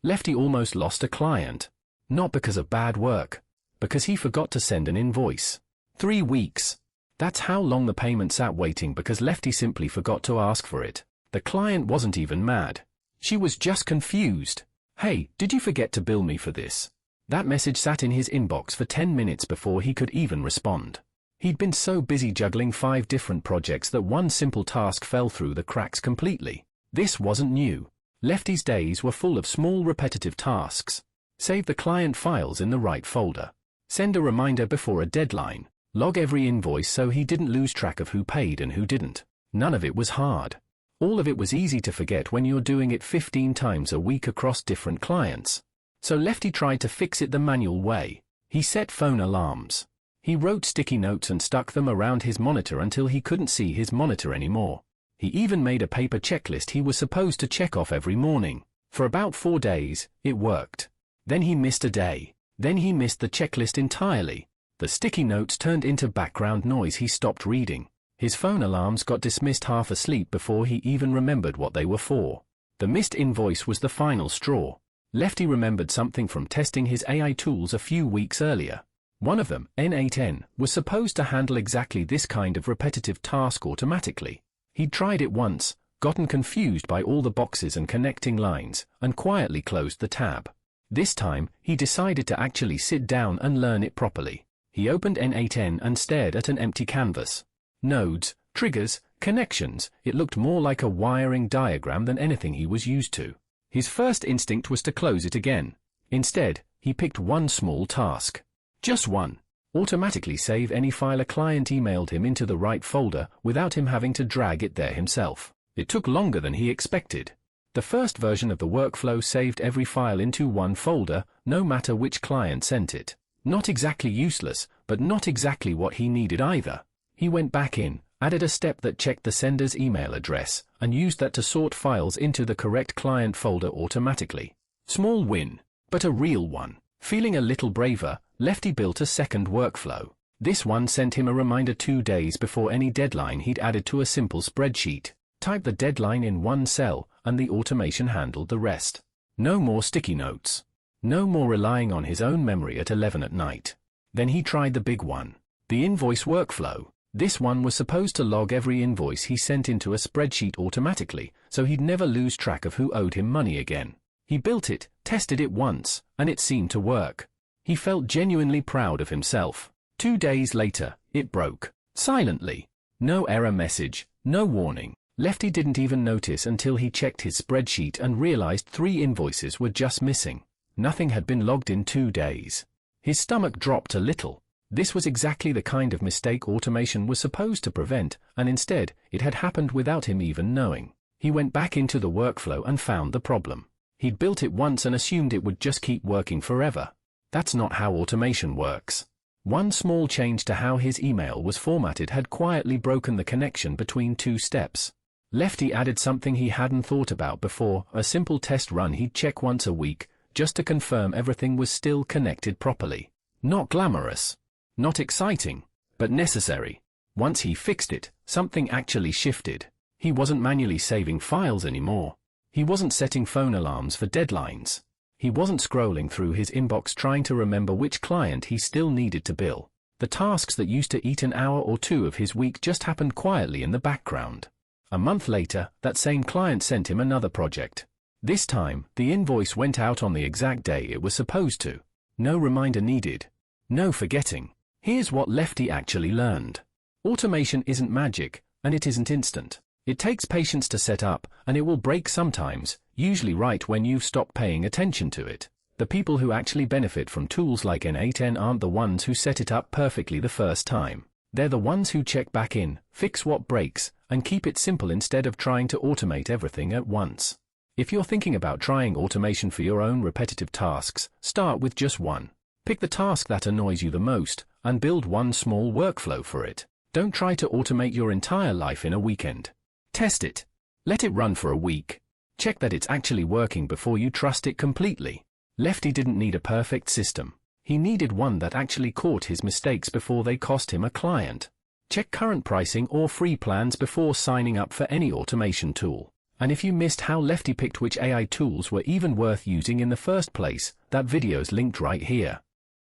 Lefty almost lost a client. Not because of bad work, because he forgot to send an invoice. 3 weeks. That's how long the payment sat waiting because Lefty simply forgot to ask for it. The client wasn't even mad. She was just confused. "Hey, did you forget to bill me for this?" That message sat in his inbox for 10 minutes before he could even respond. He'd been so busy juggling 5 different projects that one simple task fell through the cracks completely. This wasn't new. Lefty's days were full of small repetitive tasks. Save the client files in the right folder. Send a reminder before a deadline. Log every invoice so he didn't lose track of who paid and who didn't. None of it was hard. All of it was easy to forget when you're doing it 15 times a week across different clients. So Lefty tried to fix it the manual way. He set phone alarms. He wrote sticky notes and stuck them around his monitor until he couldn't see his monitor anymore. He even made a paper checklist he was supposed to check off every morning. For about 4 days, it worked. Then he missed a day. Then he missed the checklist entirely. The sticky notes turned into background noise he stopped reading. His phone alarms got dismissed half asleep before he even remembered what they were for. The missed invoice was the final straw. Lefty remembered something from testing his AI tools a few weeks earlier. One of them, n8n, was supposed to handle exactly this kind of repetitive task automatically. He'd tried it once, gotten confused by all the boxes and connecting lines, and quietly closed the tab. This time, he decided to actually sit down and learn it properly. He opened n8n and stared at an empty canvas. Nodes, triggers, connections, it looked more like a wiring diagram than anything he was used to. His first instinct was to close it again. Instead, he picked one small task. Just one. Automatically save any file a client emailed him into the right folder without him having to drag it there himself. It took longer than he expected. The first version of the workflow saved every file into one folder, no matter which client sent it. Not exactly useless, but not exactly what he needed either. He went back in, added a step that checked the sender's email address, and used that to sort files into the correct client folder automatically. Small win, but a real one. Feeling a little braver, Lefty built a second workflow. This one sent him a reminder 2 days before any deadline he'd added to a simple spreadsheet. Type the deadline in one cell, and the automation handled the rest. No more sticky notes. No more relying on his own memory at 11 at night. Then he tried the big one. The invoice workflow. This one was supposed to log every invoice he sent into a spreadsheet automatically, so he'd never lose track of who owed him money again. He built it, tested it once, and it seemed to work. He felt genuinely proud of himself. 2 days later, it broke. Silently. No error message, no warning. Lefty didn't even notice until he checked his spreadsheet and realized 3 invoices were just missing. Nothing had been logged in 2 days. His stomach dropped a little. This was exactly the kind of mistake automation was supposed to prevent, and instead, it had happened without him even knowing. He went back into the workflow and found the problem. He'd built it once and assumed it would just keep working forever. That's not how automation works. One small change to how his email was formatted had quietly broken the connection between 2 steps. Lefty added something he hadn't thought about before, a simple test run he'd check once a week, just to confirm everything was still connected properly. Not glamorous. Not exciting, but necessary. Once he fixed it, something actually shifted. He wasn't manually saving files anymore. He wasn't setting phone alarms for deadlines. He wasn't scrolling through his inbox trying to remember which client he still needed to bill. The tasks that used to eat an hour or 2 of his week just happened quietly in the background. A month later, that same client sent him another project. This time, the invoice went out on the exact day it was supposed to. No reminder needed. No forgetting. Here's what Lefty actually learned. Automation isn't magic, and it isn't instant. It takes patience to set up, and it will break sometimes, usually right when you've stopped paying attention to it. The people who actually benefit from tools like n8n aren't the ones who set it up perfectly the first time. They're the ones who check back in, fix what breaks, and keep it simple instead of trying to automate everything at once. If you're thinking about trying automation for your own repetitive tasks, start with just one. Pick the task that annoys you the most, and build one small workflow for it. Don't try to automate your entire life in a weekend. Test it. Let it run for a week. Check that it's actually working before you trust it completely. Lefty didn't need a perfect system. He needed one that actually caught his mistakes before they cost him a client. Check current pricing or free plans before signing up for any automation tool. And if you missed how Lefty picked which AI tools were even worth using in the first place, that video's linked right here.